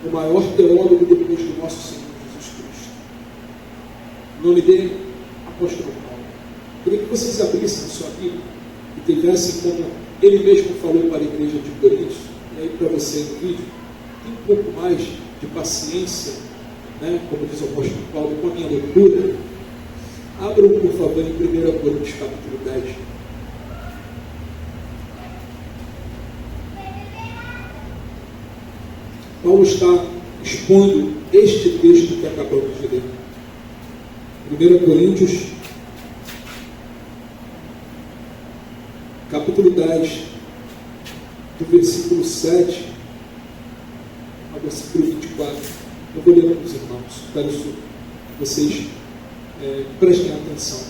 Speaker 1: o maior teólogo depois do nosso Senhor Jesus Cristo. O nome dele, Apóstolo Paulo. Queria que vocês abrissem a sua Bíblia e tivessem, como ele mesmo falou para a igreja de Corinto, e aí para você no vídeo, tem um pouco mais de paciência, né, como diz o Apóstolo Paulo, com a minha leitura. Abram, por favor, em 1 Coríntios capítulo 10. Paulo está expondo este texto que acabamos de ler. 1 Coríntios, capítulo 10, do versículo 7 ao versículo 24. Eu vou ler para os irmãos, para que vocês prestem atenção.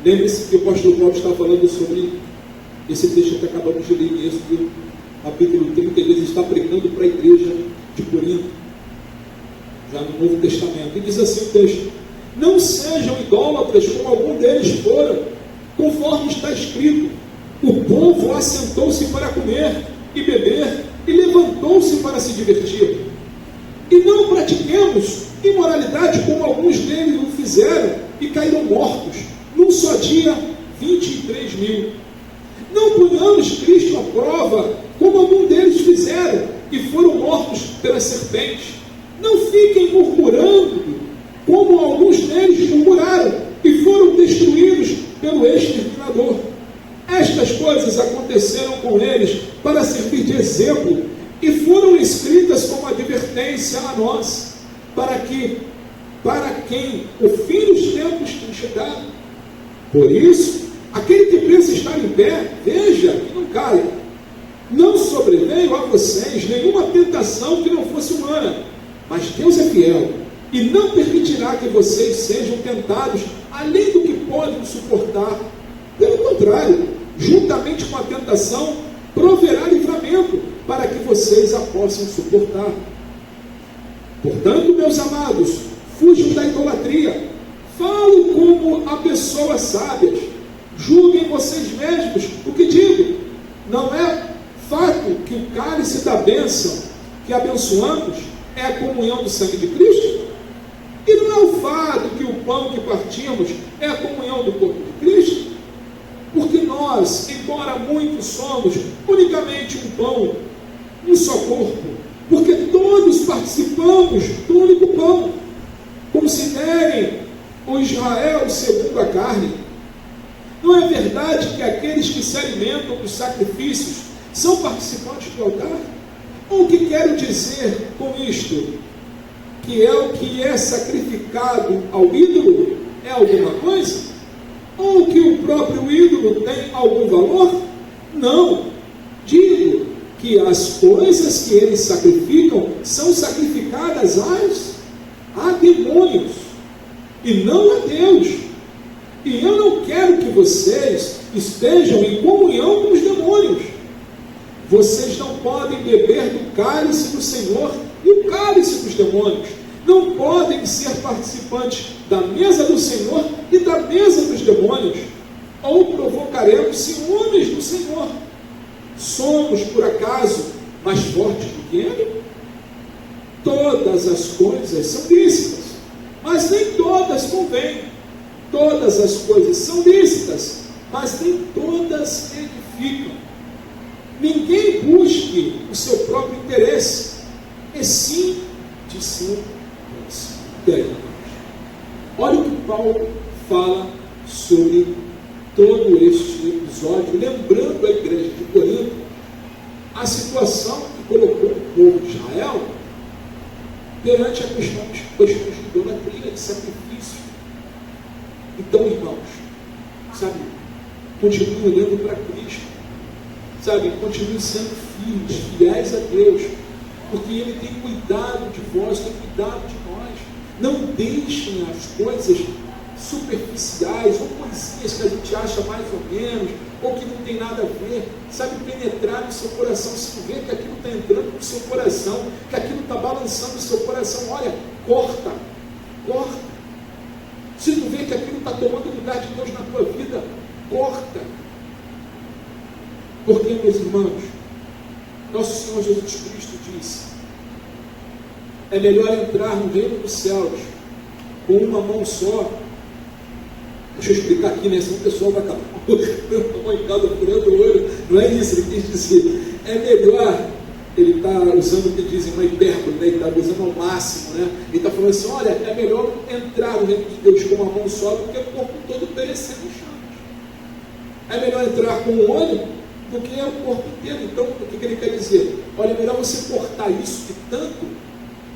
Speaker 1: Lembre-se que o apóstolo Paulo está falando sobre esse texto que acabamos de ler em Êxodo, capítulo 30, ele está pregando para a igreja de Corinto, já no Novo Testamento, e diz assim o texto: não sejam idólatras como algum deles foram, conforme está escrito, o povo assentou-se para comer e beber, e levantou-se para se divertir. E não pratiquemos imoralidade como alguns deles o fizeram e caíram mortos, num só dia 23.000. Não ponhamos Cristo à prova, como alguns deles fizeram e foram mortos pelas serpentes. Não fiquem murmurando, como alguns deles murmuraram e foram destruídos pelo exterminador. Estas coisas aconteceram com eles para servir de exemplo e foram escritas como advertência a nós, para quem o fim dos tempos tem chegado. Por isso, aquele que pensa estar em pé, veja que não caia. Não sobreveio a vocês nenhuma tentação que não fosse humana, mas Deus é fiel, e não permitirá que vocês sejam tentados além do que podem suportar. Pelo contrário, juntamente com a tentação, proverá livramento para que vocês a possam suportar. Portanto, meus amados, fujam da idolatria. Falo como a pessoas sábias. Julguem vocês mesmos o que digo. Não é fato que o cálice da bênção que abençoamos é a comunhão do sangue de Cristo? E não é o fato que o pão que partimos é a comunhão do corpo de Cristo? Porque nós, embora muitos, somos unicamente um pão, um só corpo, porque todos participamos do único pão. Considerem o Israel segundo a carne. Não é verdade que aqueles que se alimentam dos sacrifícios são participantes do altar? Ou o que quero dizer com isto? Que é o que é sacrificado ao ídolo é alguma coisa? Ou que o próprio ídolo tem algum valor? Não. Digo que as coisas que eles sacrificam são sacrificadas a demônios e não a Deus. E eu não quero que vocês estejam em comunhão com os demônios. Vocês não podem beber do cálice do Senhor e o cálice dos demônios. Não podem ser participantes da mesa do Senhor e da mesa dos demônios, ou provocaremos ciúmes do Senhor. Somos, por acaso, mais fortes do que Ele? Todas as coisas são lícitas, mas nem todas convêm. Todas as coisas são lícitas, mas nem todas edificam. Ninguém busque o seu próprio interesse, e sim de seu próximo. Olha o que Paulo fala sobre todo este episódio, lembrando a igreja de Corinto a situação que colocou o povo de Israel perante a questões de idolatria, de sacrifício. Então, irmãos, sabe, continue olhando para Cristo, sabe, continue sendo fiéis a Deus, porque Ele tem cuidado de vós, tem cuidado de nós. Não deixem as coisas superficiais ou coisinhas que a gente acha mais ou menos, ou que não tem nada a ver, sabe, penetrar no seu coração. Se tu vê que aquilo está entrando no seu coração, que aquilo está balançando o seu coração, olha, corta. Se tu vê que aquilo está tomando o lugar de Deus na tua vida, corta. Porque, meus irmãos, nosso Senhor Jesus Cristo disse: é melhor entrar no reino dos céus com uma mão só. Deixa eu explicar aqui, né? Senão o pessoal vai acabar com a cada furando o olho. Não é isso que ele quis dizer. É melhor, ele está usando o que dizem, uma hipérbole, né? Ele está usando ao máximo, né? Ele está falando assim: olha, é melhor entrar no reino de Deus com uma mão só do que o corpo todo perecer no chão. É melhor entrar com um olho do que o corpo inteiro. Então, o que ele quer dizer? Olha, é melhor você cortar isso que tanto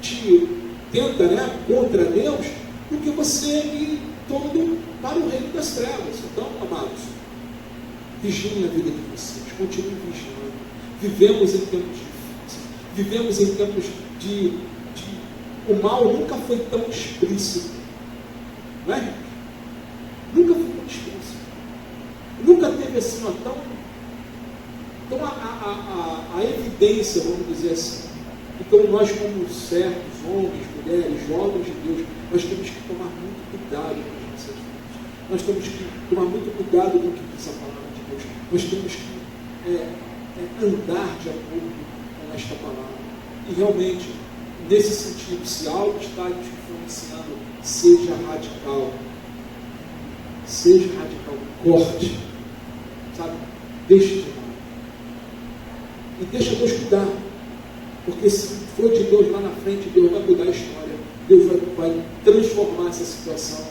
Speaker 1: te tenta, né, contra Deus, do que você ir todo para o reino das trevas. Então, amados, vigiem a vida de vocês, continuem vigiando. Vivemos em tempos difíceis, vivemos em tempos de o mal nunca foi tão explícito, não é? Nunca foi tão explícito, nunca teve assim, ó, tão a evidência, vamos dizer assim. Então nós, como servos, homens, mulheres, jovens de Deus, nós temos que tomar muito cuidado com as nossas vidas. Nós temos que tomar muito cuidado com o que diz a palavra de Deus. Nós temos que andar de acordo com esta palavra. E realmente, nesse sentido, se algo está te influenciando, seja radical. Seja radical. Corte. Sabe? Deixe de lado. E deixa Deus cuidar. Porque se for de Deus lá na frente, Deus vai cuidar da história. Deus vai transformar essa situação.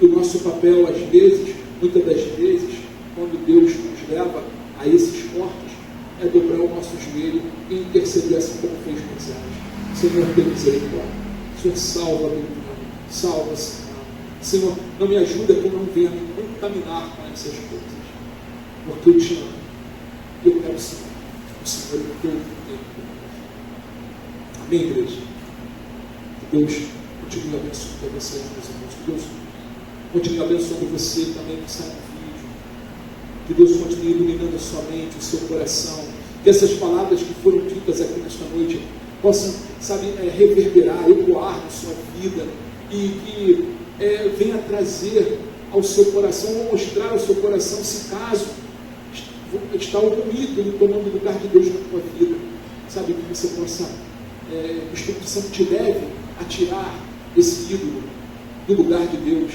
Speaker 1: E o nosso papel, às vezes, muitas das vezes, quando Deus nos leva a esses cortes, é dobrar o nosso joelho e interceder assim como fez Moisés. Senhor, tem misericórdia. Senhor, salva meu irmão. Salva, Senhor. Senhor, não me ajuda que eu não venha me contaminar com essas coisas. Porque eu te amo. E eu quero, Senhor, o Senhor é todo tempo. Amém, igreja? Deus continue abençoando você, meus irmãos. Que Deus continue abençoando você também que está no vídeo. Que Deus continue iluminando a sua mente, o seu coração. Que essas palavras que foram ditas aqui nesta noite possam, reverberar, ecoar na sua vida. E que venha trazer ao seu coração, ou mostrar ao seu coração, se caso está algum ídolo tomando o lugar de Deus na tua vida. Sabe, que você possa, o Espírito Santo te leve a tirar esse ídolo do lugar de Deus.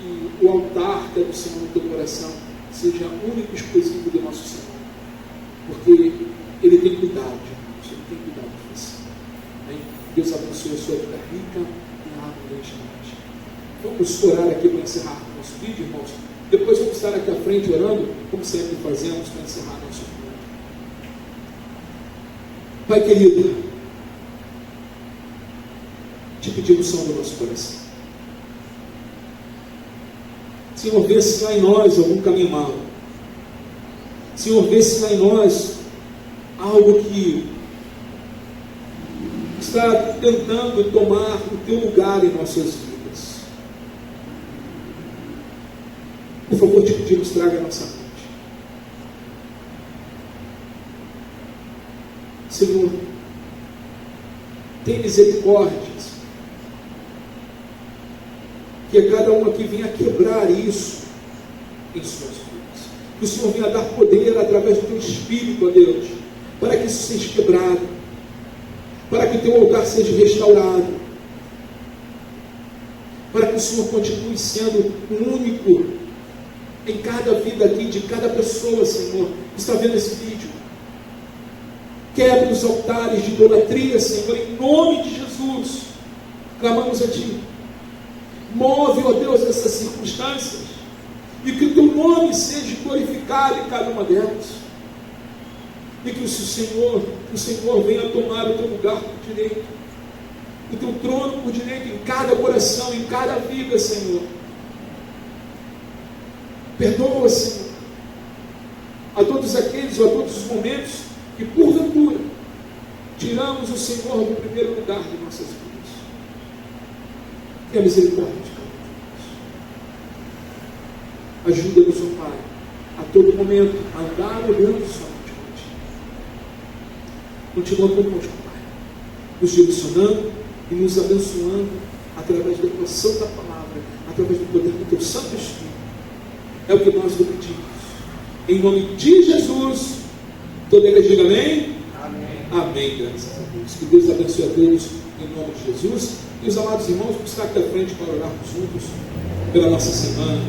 Speaker 1: E o altar que é do Senhor no teu coração seja único e exclusivo do nosso Senhor. Porque Ele tem cuidado de nós, Ele tem cuidado de você. Amém? Deus abençoe a sua vida rica e abundantemente. Vamos orar aqui para encerrar o nosso vídeo, irmãos. Depois vamos estar aqui à frente orando, como sempre fazemos, para encerrar nosso vídeo. Pai querido, te pedimos som do nosso coração. Senhor, vê se há em nós algum caminho mau. Senhor, vê se há em nós algo que está tentando tomar o teu lugar em nossas vidas. Por favor, te pedimos, traga a nossa mente. Senhor, tem misericórdia. Que a cada um aqui venha quebrar isso em suas vidas. Que o Senhor venha dar poder através do teu Espírito, ó Deus, para que isso seja quebrado, para que o teu altar seja restaurado, para que o Senhor continue sendo o único em cada vida aqui, de cada pessoa, Senhor, que está vendo esse vídeo. Quebre os altares de idolatria, Senhor, em nome de Jesus. Clamamos a Ti. Move, ó Deus, essas circunstâncias, e que o teu nome seja glorificado em cada uma delas, e que o Senhor venha tomar o teu lugar por direito, o teu trono por direito em cada coração, em cada vida, Senhor. Perdoa, Senhor, a todos aqueles, ou a todos os momentos que porventura tiramos o Senhor do primeiro lugar de nossas vidas. Tenha misericórdia de cada um de nós. Ajuda-nos, ó Pai, a todo momento a andar olhando somente para Ti. Continua conosco, Pai, nos direcionando e nos abençoando através da Tua santa palavra, através do poder do Teu Santo Espírito. É o que nós lhe pedimos. Em nome de Jesus, toda a igreja diga amém? Amém. Amém, graças a Deus. Que Deus abençoe a todos em nome de Jesus. E os amados irmãos, vamos estar aqui à frente para orarmos juntos pela nossa semana.